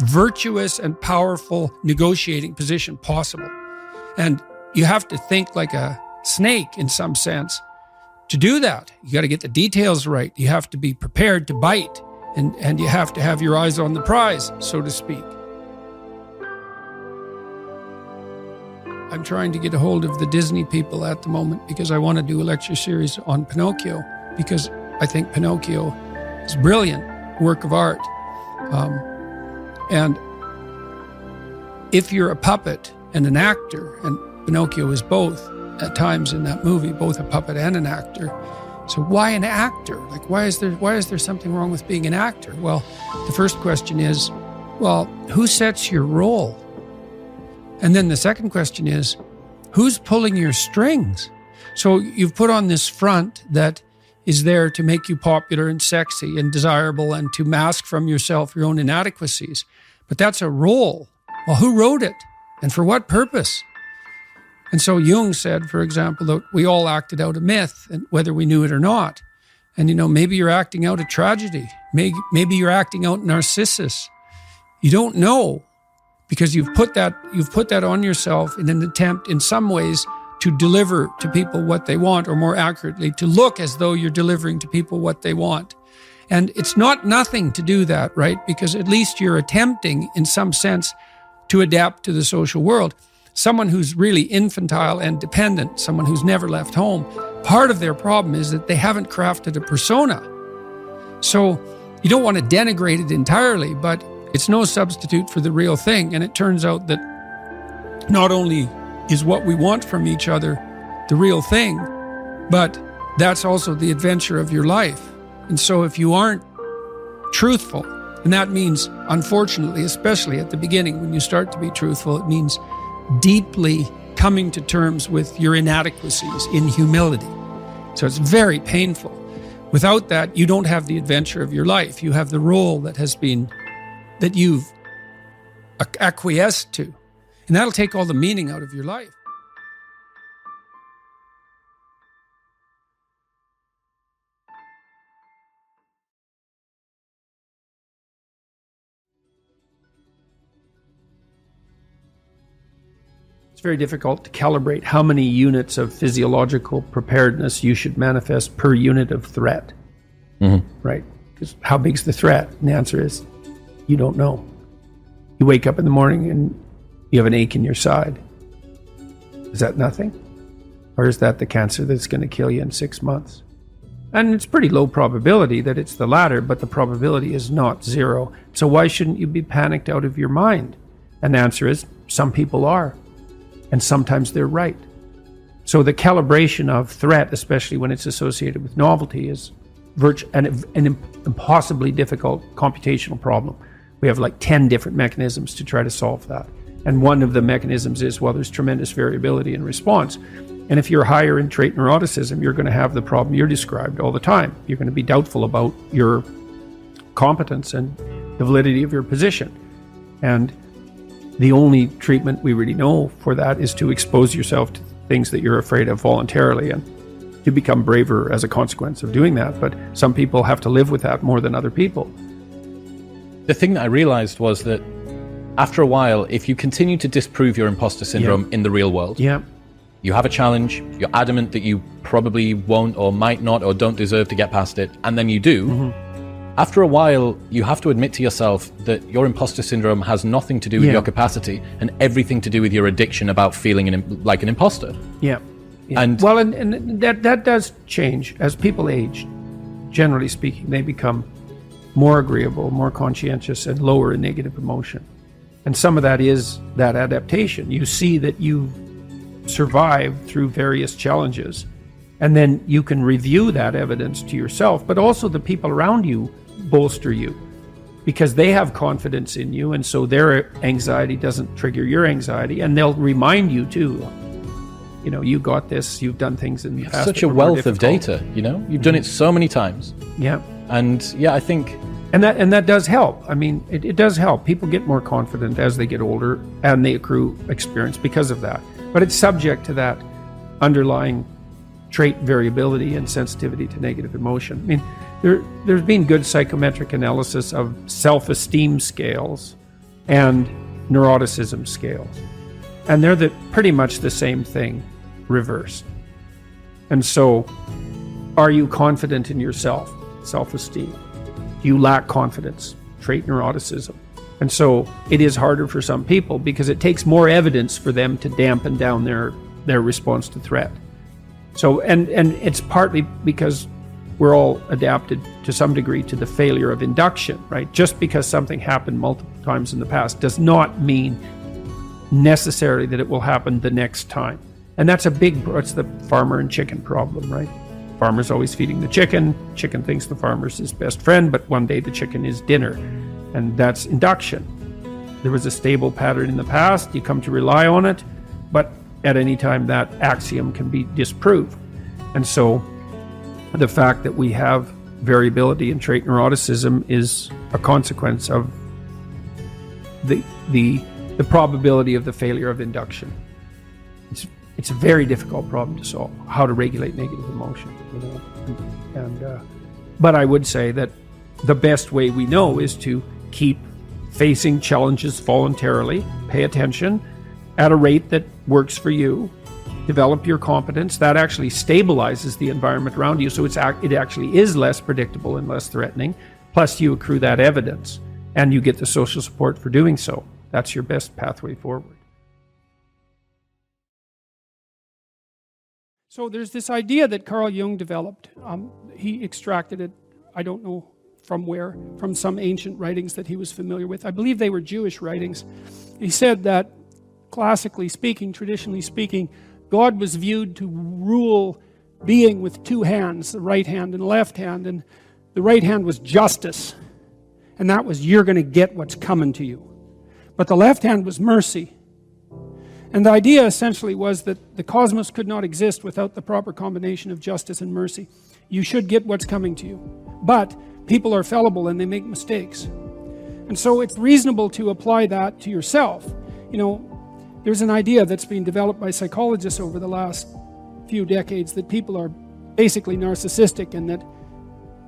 virtuous and powerful negotiating position possible. And you have to think like a snake in some sense to do that. You got to get the details right. You have to be prepared to bite, and you have to have your eyes on the prize, so to speak. I'm trying to get a hold of the Disney people at the moment because I want to do a lecture series on Pinocchio, because I think Pinocchio is a brilliant work of art. And if you're a puppet and an actor, and Pinocchio is both at times in that movie, both a puppet and an actor. So why an actor? Like, why is there something wrong with being an actor? Well, the first question is, well, who sets your role? And then the second question is, who's pulling your strings? So you've put on this front that is there to make you popular and sexy and desirable and to mask from yourself your own inadequacies. But that's a role. Well, who wrote it? And for what purpose? And so Jung said, for example, that we all acted out a myth, and whether we knew it or not. And, maybe you're acting out a tragedy. Maybe you're acting out Narcissus. You don't know, because you've put that on yourself in an attempt in some ways to deliver to people what they want, or more accurately, to look as though you're delivering to people what they want. And it's not nothing to do that, right? Because at least you're attempting in some sense to adapt to the social world. Someone who's really infantile and dependent, someone who's never left home, part of their problem is that they haven't crafted a persona. So, you don't want to denigrate it entirely, but it's no substitute for the real thing. And it turns out that not only is what we want from each other the real thing, but that's also the adventure of your life. And so if you aren't truthful, and that means, unfortunately, especially at the beginning, when you start to be truthful, it means deeply coming to terms with your inadequacies in humility. So it's very painful. Without that, you don't have the adventure of your life. You have the role that you've acquiesced to. And that'll take all the meaning out of your life. It's very difficult to calibrate how many units of physiological preparedness you should manifest per unit of threat. Right? Because how big's the threat? And the answer is, you don't know. You wake up in the morning and you have an ache in your side. Is that nothing? Or is that the cancer that's going to kill you in 6 months? And it's pretty low probability that it's the latter, but the probability is not zero. So why shouldn't you be panicked out of your mind? And the answer is, some people are. And sometimes they're right. So the calibration of threat, especially when it's associated with novelty, is an impossibly difficult computational problem. We have like 10 different mechanisms to try to solve that. And one of the mechanisms is, well, there's tremendous variability in response. And if you're higher in trait neuroticism, you're going to have the problem you're described all the time. You're going to be doubtful about your competence and the validity of your position. And the only treatment we really know for that is to expose yourself to things that you're afraid of voluntarily, and you become braver as a consequence of doing that. But some people have to live with that more than other people. The thing that I realized was that after a while, if you continue to disprove your imposter syndrome in the real world, you have a challenge, you're adamant that you probably won't or might not or don't deserve to get past it, and then you do, after a while, you have to admit to yourself that your imposter syndrome has nothing to do with your capacity and everything to do with your addiction about feeling like an imposter. And well, and that does change as people age. Generally speaking, they become more agreeable, more conscientious, and lower in negative emotion. And some of that is that adaptation. You see that you've survived through various challenges, and then you can review that evidence to yourself, but also the people around you bolster you because they have confidence in you, and so their anxiety doesn't trigger your anxiety, and they'll remind you too, you know, you got this, you've done things in the past. Such a wealth of data, you know, you've done it so many times. And I think and that does help. I mean, it does help. People get more confident as they get older, and they accrue experience because of that, but it's subject to that underlying trait variability and sensitivity to negative emotion. I mean, there's been good psychometric analysis of self-esteem scales and neuroticism scales, and they're pretty much the same thing reversed. And so, are you confident in yourself? Self-esteem. Do you lack confidence? Trait neuroticism. And so it is harder for some people because it takes more evidence for them to dampen down their response to threat. So, and it's partly because we're all adapted to some degree to the failure of induction, right? Just because something happened multiple times in the past does not mean necessarily that it will happen the next time. And that's it's the farmer and chicken problem, right? Farmer's always feeding the chicken. Chicken thinks the farmer's his best friend, but one day the chicken is dinner. And that's induction. There was a stable pattern in the past. You come to rely on it, but at any time that axiom can be disproved. And so the fact that we have variability in trait neuroticism is a consequence of the probability of the failure of induction. It's a very difficult problem to solve, how to regulate negative emotion, you know. But I would say that the best way we know is to keep facing challenges voluntarily, pay attention at a rate that works for you, develop your competence. That actually stabilizes the environment around you, so it actually is less predictable and less threatening. Plus you accrue that evidence and you get the social support for doing so. That's your best pathway forward. So there's this idea that Carl Jung developed. He extracted it, I don't know from where? From some ancient writings that he was familiar with. I believe they were Jewish writings. He said that, classically speaking, traditionally speaking, God was viewed to rule being with two hands, the right hand and the left hand, and the right hand was justice, and that was you're going to get what's coming to you. But the left hand was mercy. And the idea essentially was that the cosmos could not exist without the proper combination of justice and mercy. You should get what's coming to you. But people are fallible and they make mistakes. And so it's reasonable to apply that to yourself. You know, there's an idea that's been developed by psychologists over the last few decades that people are basically narcissistic and that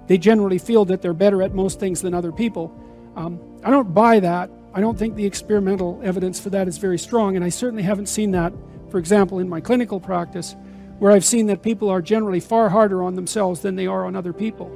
they generally feel that they're better at most things than other people. I don't buy that. I don't think the experimental evidence for that is very strong, and I certainly haven't seen that, for example, in my clinical practice, where I've seen that people are generally far harder on themselves than they are on other people.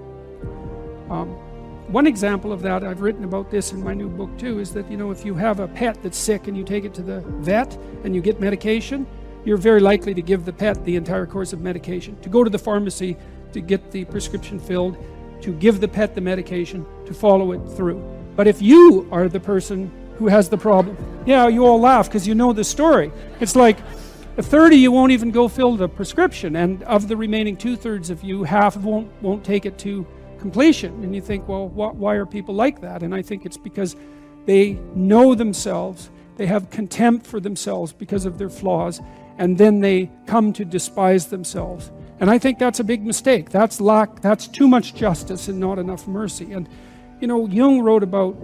One example of that, I've written about this in my new book too, is that, you know, if you have a pet that's sick and you take it to the vet and you get medication, you're very likely to give the pet the entire course of medication. To go to the pharmacy to get the prescription filled, to give the pet the medication, to follow it through. But if you are the person who has the problem, yeah, you all laugh because you know the story. It's like a third of you won't even go fill the prescription, and of the remaining 2/3 of you, half won't take it to completion. And you think, well, why are people like that? And I think it's because they know themselves, they have contempt for themselves because of their flaws, and then they come to despise themselves. And I think that's a big mistake. That's too much justice and not enough mercy. And you know, Jung wrote about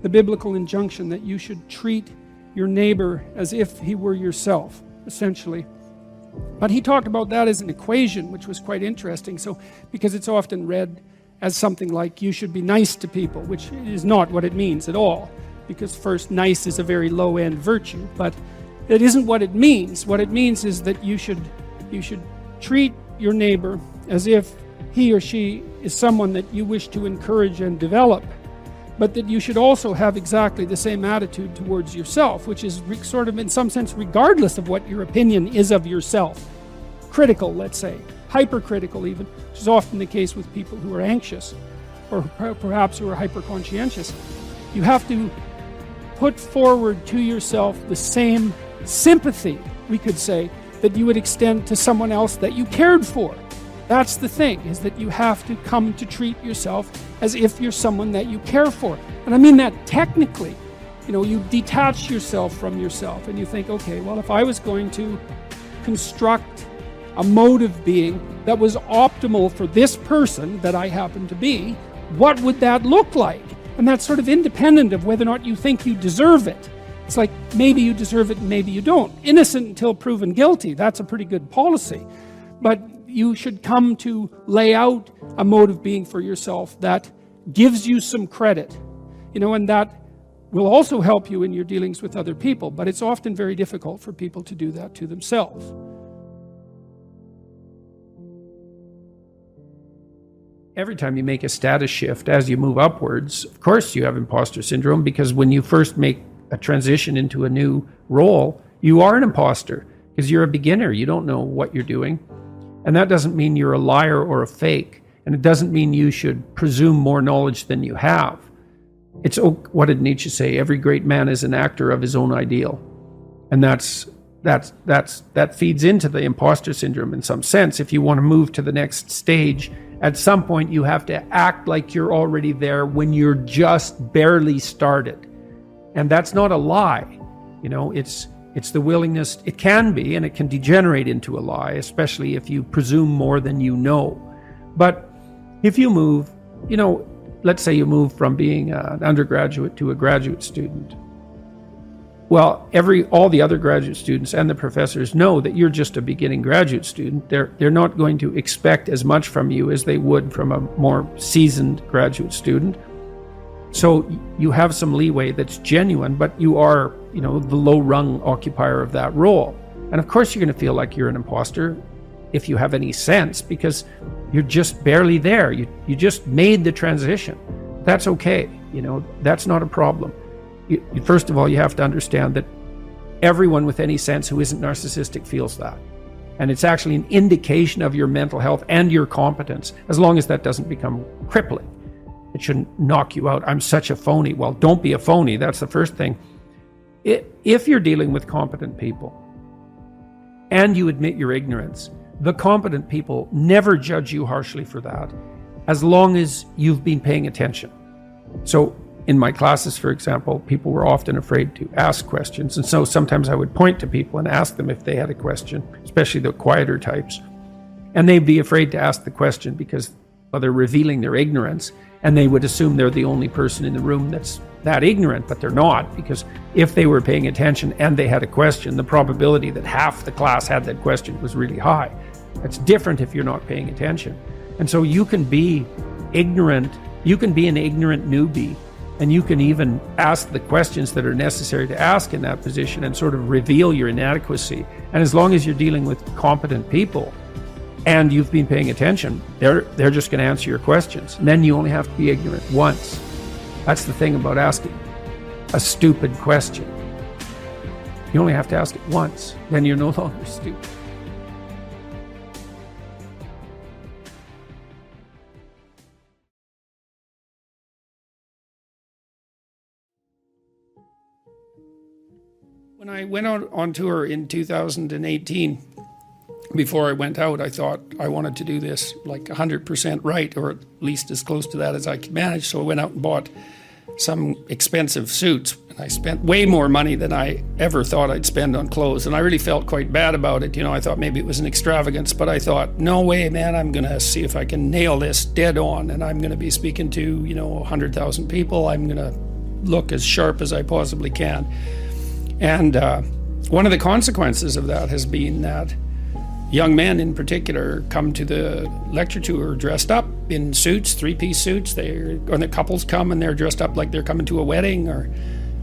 the biblical injunction that you should treat your neighbor as if he were yourself, essentially. But he talked about that as an equation, which was quite interesting. So, because it's often read as something like you should be nice to people, which is not what it means at all. Because first, nice is a very low-end virtue, but it isn't what it means. What it means is that you should treat your neighbor as if he or she is someone that you wish to encourage and develop, but that you should also have exactly the same attitude towards yourself, which is sort of in some sense regardless of what your opinion is of yourself. Critical, let's say, hypercritical even, which is often the case with people who are anxious or perhaps who are hyperconscientious. You have to put forward to yourself the same sympathy, we could say, that you would extend to someone else that you cared for. That's the thing, is that you have to come to treat yourself as if you're someone that you care for. And I mean that technically. You know, you detach yourself from yourself and you think, okay, well, if I was going to construct a mode of being that was optimal for this person that I happen to be, what would that look like? And that's sort of independent of whether or not you think you deserve it. It's like, maybe you deserve it and maybe you don't. Innocent until proven guilty, that's a pretty good policy. But you should come to lay out a mode of being for yourself that gives you some credit, you know, and that will also help you in your dealings with other people. But it's often very difficult for people to do that to themselves. Every time you make a status shift as you move upwards, of course you have imposter syndrome, because when you first make a transition into a new role, you are an imposter because you're a beginner. You don't know what you're doing. And that doesn't mean you're a liar or a fake. And it doesn't mean you should presume more knowledge than you have. It's, what did Nietzsche say? Every great man is an actor of his own ideal. And that feeds into the imposter syndrome in some sense. If you want to move to the next stage, at some point you have to act like you're already there when you're just barely started. And that's not a lie. You know, it's the willingness. It can be, and it can degenerate into a lie, especially if you presume more than you know. But if you move, you know, let's say you move from being an undergraduate to a graduate student. Well, all the other graduate students and the professors know that you're just a beginning graduate student. They're not going to expect as much from you as they would from a more seasoned graduate student. So you have some leeway that's genuine, but you are, you know, the low-rung occupier of that role. And of course you're going to feel like you're an imposter if you have any sense, because you're just barely there. You just made the transition. That's okay. You know, that's not a problem. First of all, you have to understand that everyone with any sense who isn't narcissistic feels that. And it's actually an indication of your mental health and your competence, as long as that doesn't become crippling. It shouldn't knock you out. I'm such a phony. Well, don't be a phony. That's the first thing. If you're dealing with competent people and you admit your ignorance, the competent people never judge you harshly for that, as long as you've been paying attention. So in my classes, for example, people were often afraid to ask questions. And so sometimes I would point to people and ask them if they had a question, especially the quieter types. And they'd be afraid to ask the question because, well, they're revealing their ignorance, and they would assume they're the only person in the room that's that ignorant, but they're not, because if they were paying attention and they had a question, the probability that half the class had that question was really high. That's different if you're not paying attention. And so you can be ignorant, you can be an ignorant newbie, and you can even ask the questions that are necessary to ask in that position and sort of reveal your inadequacy. And as long as you're dealing with competent people and you've been paying attention, they're just going to answer your questions. And then you only have to be ignorant once. That's the thing about asking a stupid question. You only have to ask it once, then you're no longer stupid. When I went out on tour in 2018, before I went out, I thought I wanted to do this like 100% right, or at least as close to that as I could manage. So I went out and bought some expensive suits, and I spent way more money than I ever thought I'd spend on clothes. And I really felt quite bad about it. You know, I thought maybe it was an extravagance, but I thought, no way, man, I'm going to see if I can nail this dead on. And I'm going to be speaking to, 100,000 people. I'm going to look as sharp as I possibly can. And one of the consequences of that has been that young men in particular come to the lecture tour dressed up in suits, three-piece suits. Or the couples come and they're dressed up like they're coming to a wedding.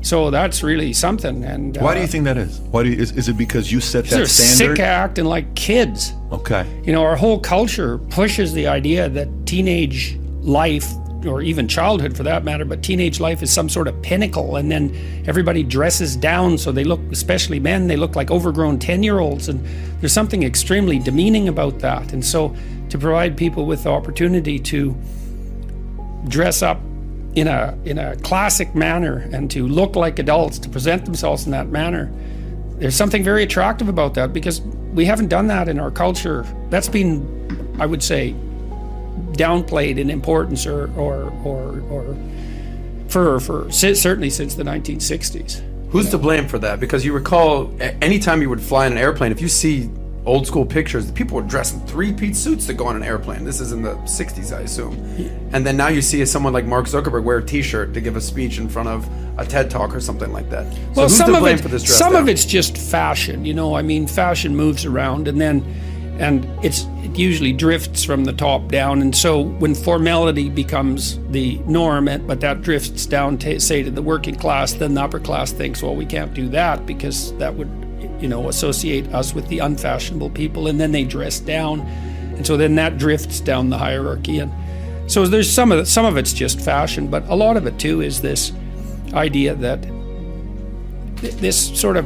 So that's really something. And why do you think that is? Is it because you set that they're standard? Sick acting like kids. Okay. Our whole culture pushes the idea that teenage life, or even childhood for that matter, but teenage life is some sort of pinnacle, and then everybody dresses down so they look, especially men, they look like overgrown 10-year-olds, and there's something extremely demeaning about that. And so to provide people with the opportunity to dress up in a classic manner and to look like adults, to present themselves in that manner, there's something very attractive about that, because we haven't done that in our culture. That's been, I would say, downplayed in importance or for certainly since the 1960s. Who's to blame for that? Because you recall, anytime you would fly in an airplane, if you see old school pictures, people were dressed in three-piece suits to go on an airplane. This is in the 60s, I assume. And then now you see someone like Mark Zuckerberg wear a t-shirt to give a speech in front of a TED Talk or something like that. So well, who's some to blame for this dress some down? of it's just fashion. Fashion moves around, and it usually drifts from the top down. And so when formality becomes the norm, but that drifts down to, say, to the working class, then the upper class thinks, well, we can't do that because that would, associate us with the unfashionable people, and then they dress down. And so then that drifts down the hierarchy. And so there's some of it's just fashion, but a lot of it too is this idea that this sort of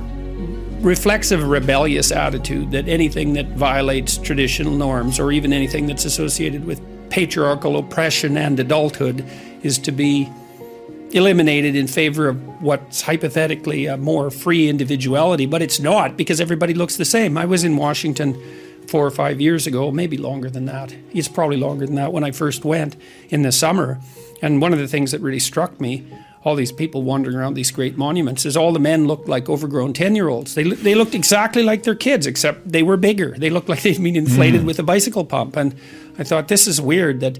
reflexive, rebellious attitude that anything that violates traditional norms, or even anything that's associated with patriarchal oppression and adulthood, is to be eliminated in favor of what's hypothetically a more free individuality. But it's not, because everybody looks the same. I was in Washington 4 or 5 years ago, maybe longer than that. It's probably longer than that, when I first went in the summer. And one of the things that really struck me, all these people wandering around these great monuments, is all the men looked like overgrown 10-year-olds. They looked exactly like their kids, except they were bigger. They looked like they'd been inflated with a bicycle pump. And I thought, this is weird that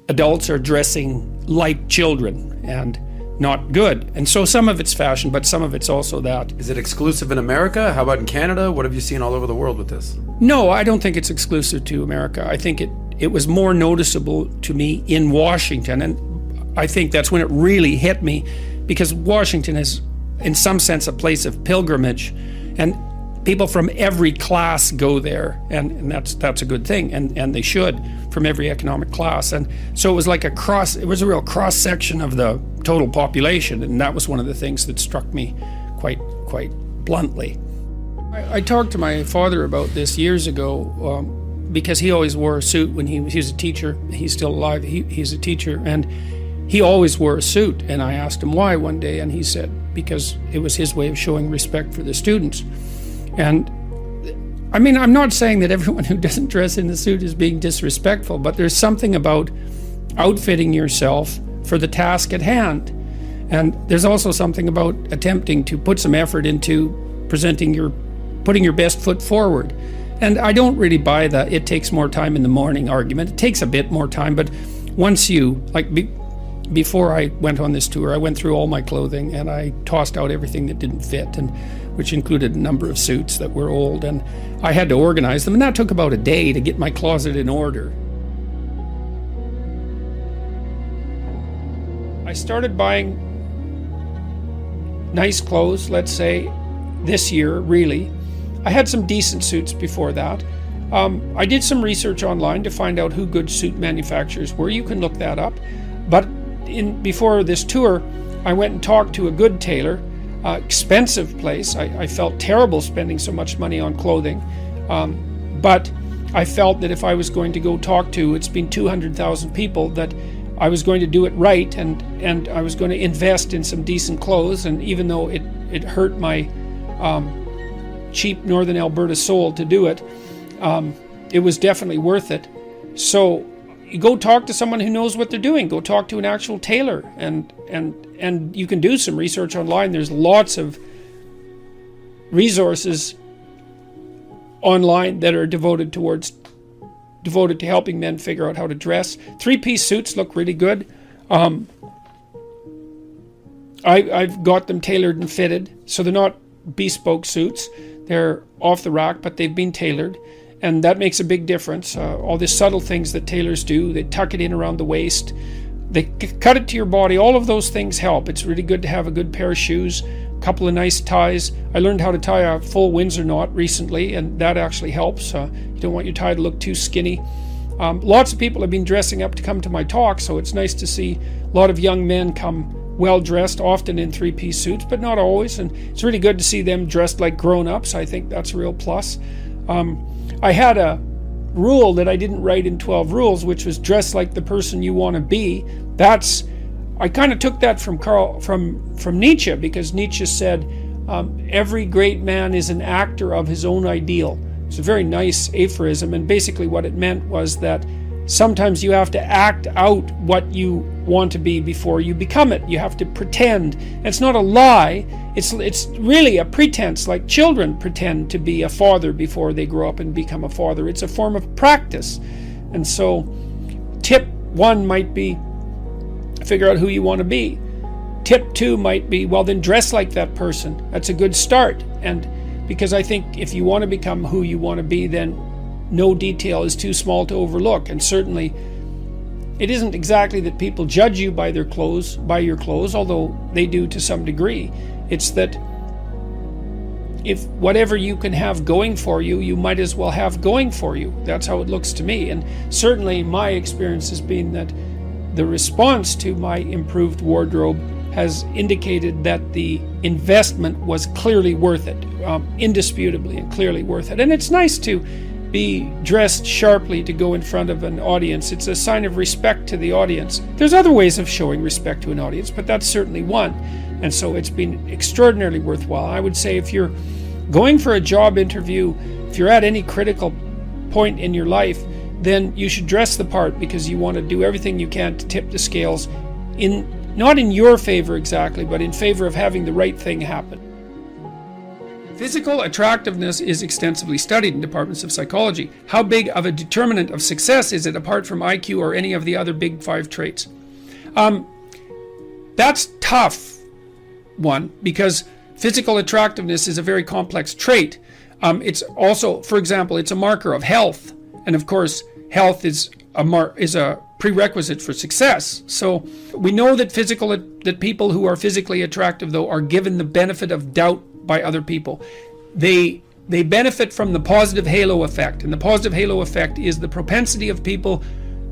adults are dressing like children, and not good. And so some of it's fashion, but some of it's also that. Is it exclusive in America? How about in Canada? What have you seen all over the world with this? No, I don't think it's exclusive to America. I think it was more noticeable to me in Washington, and I think that's when it really hit me, because Washington is, in some sense, a place of pilgrimage, and people from every class go there, and that's a good thing, and they should, from every economic class. And so it was like it was a real cross section of the total population, and that was one of the things that struck me quite bluntly. I talked to my father about this years ago, because he always wore a suit when he was a teacher. He's still alive. He's a teacher, and he always wore a suit. And I asked him why one day, and he said because it was his way of showing respect for the students. And I mean, I'm not saying that everyone who doesn't dress in the suit is being disrespectful, but there's something about outfitting yourself for the task at hand. And there's also something about attempting to put some effort into putting your best foot forward. And I don't really buy the it takes more time in the morning argument. It takes a bit more time, but once you, before I went on this tour, I went through all my clothing and I tossed out everything that didn't fit, and which included a number of suits that were old, and I had to organize them, and that took about a day to get my closet in order. I started buying nice clothes, let's say, this year, really. I had some decent suits before that. I did some research online to find out who good suit manufacturers were. You can look that up. But before this tour, I went and talked to a good tailor, expensive place. I felt terrible spending so much money on clothing. But I felt that if I was going to go talk to, it's been 200,000 people, that I was going to do it right, and I was going to invest in some decent clothes. And even though it hurt my cheap Northern Alberta soul to do it, it was definitely worth it. So you go talk to someone who knows what they're doing. Go talk to an actual tailor, and you can do some research online. There's lots of resources online that are devoted to helping men figure out how to dress. 3-piece suits look really good. I've got them tailored and fitted, so they're not bespoke suits. They're off the rack, but they've been tailored, and that makes a big difference. All the subtle things that tailors do, they tuck it in around the waist, they cut it to your body, all of those things help. It's really good to have a good pair of shoes, a couple of nice ties. I learned how to tie a full Windsor knot recently, and that actually helps. You don't want your tie to look too skinny. Lots of people have been dressing up to come to my talk, so it's nice to see a lot of young men come well dressed, often in 3-piece suits, but not always, and it's really good to see them dressed like grown-ups. I think that's a real plus. I had a rule that I didn't write in 12 Rules, which was dress like the person you want to be. I kind of took that from Nietzsche, because Nietzsche said every great man is an actor of his own ideal. It's a very nice aphorism, and basically what it meant was that sometimes you have to act out what you want to be before you become it. You have to pretend. It's not a lie. It's really a pretense, like children pretend to be a father before they grow up and become a father. It's a form of practice. And so tip 1 might be figure out who you want to be. Tip 2 might be, well, then dress like that person. That's a good start. And because I think if you want to become who you want to be, then no detail is too small to overlook. And certainly it isn't exactly that people judge you by your clothes, although they do to some degree. It's that if whatever you can have going for you, you might as well have going for you. That's how it looks to me. And certainly my experience has been that the response to my improved wardrobe has indicated that the investment was clearly worth it, indisputably and clearly worth it. And it's nice to be dressed sharply to go in front of an audience. It's a sign of respect to the audience. There's other ways of showing respect to an audience, but that's certainly one. And so it's been extraordinarily worthwhile. I would say if you're going for a job interview, if you're at any critical point in your life, then you should dress the part, because you want to do everything you can to tip the scales not in your favor exactly, but in favor of having the right thing happen. Physical attractiveness is extensively studied in departments of psychology. How big of a determinant of success is it apart from IQ or any of the other big 5 traits? That's tough one, because physical attractiveness is a very complex trait. It's also, for example, it's a marker of health. And of course, health is a prerequisite for success. So we know that people who are physically attractive, though, are given the benefit of doubt by other people. They benefit from the positive halo effect, and the positive halo effect is the propensity of people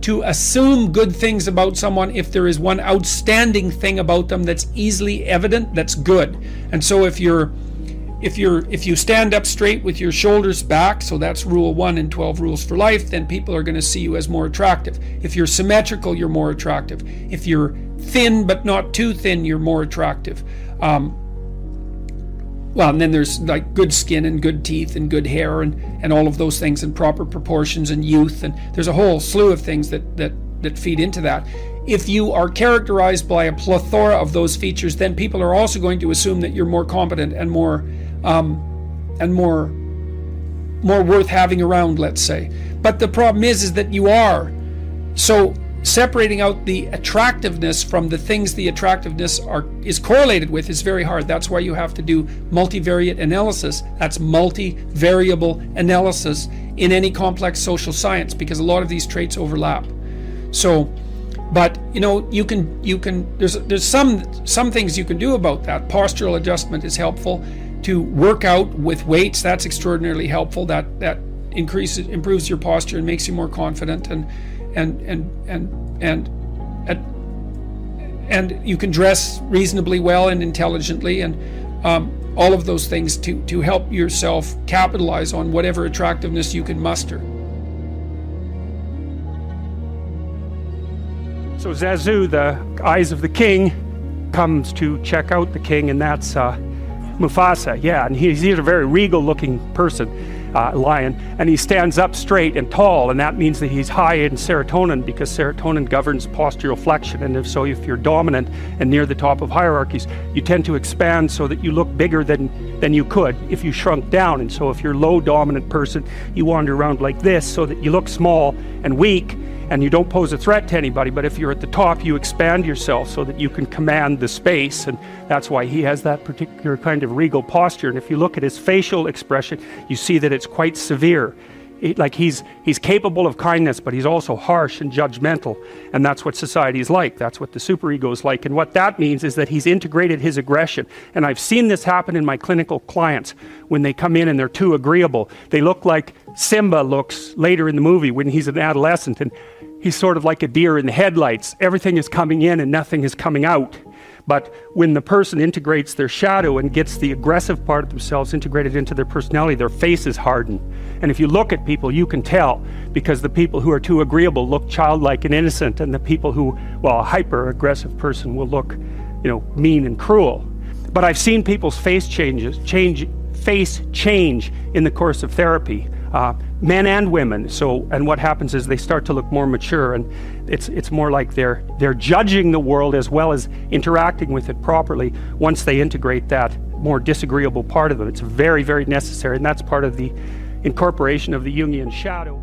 to assume good things about someone if there is one outstanding thing about them that's easily evident, that's good. And so if you're if you stand up straight with your shoulders back, so that's rule 1 in 12 rules for life, then people are going to see you as more attractive. If you're symmetrical, you're more attractive. If you're thin but not too thin, you're more attractive. Well, and then there's like good skin and good teeth and good hair and all of those things, and proper proportions and youth, and there's a whole slew of things that feed into that. If you are characterized by a plethora of those features, then people are also going to assume that you're more competent and more worth having around, let's say. But the problem is that you are. So separating out the attractiveness from the things the attractiveness is correlated with is very hard. That's why you have to do multivariate analysis. That's multivariable analysis in any complex social science, because a lot of these traits overlap. So, but you can there's some things you can do about that. Postural adjustment is helpful. To work out with weights, that's extraordinarily helpful. That improves your posture and makes you more confident, and you can dress reasonably well and intelligently, and all of those things to help yourself capitalize on whatever attractiveness you can muster. So Zazu, the eyes of the king, comes to check out the king, and that's Mufasa. Yeah, and he's a very regal-looking person, lion, and he stands up straight and tall, and that means that he's high in serotonin, because serotonin governs postural flexion. And if you're dominant and near the top of hierarchies, you tend to expand so that you look bigger than you could if you shrunk down. And so if you're a low dominant person, you wander around like this so that you look small and weak, and you don't pose a threat to anybody. But if you're at the top, you expand yourself so that you can command the space, and that's why he has that particular kind of regal posture. And if you look at his facial expression, you see that it's quite severe. He's capable of kindness, but he's also harsh and judgmental, and that's what society is like. That's what the superego is like. And what that means is that he's integrated his aggression. And I've seen this happen in my clinical clients when they come in and they're too agreeable. They look like Simba looks later in the movie when he's an adolescent, and he's sort of like a deer in the headlights. Everything is coming in and nothing is coming out. But when the person integrates their shadow and gets the aggressive part of themselves integrated into their personality, their faces harden. And if you look at people, you can tell, because the people who are too agreeable look childlike and innocent, and the people who, a hyper-aggressive person will look, mean and cruel. But I've seen people's face change in the course of therapy. Men and women. And what happens is they start to look more mature, and it's more like they're judging the world as well as interacting with it properly once they integrate that more disagreeable part of them. It's very, very necessary, and that's part of the incorporation of the Jungian shadow.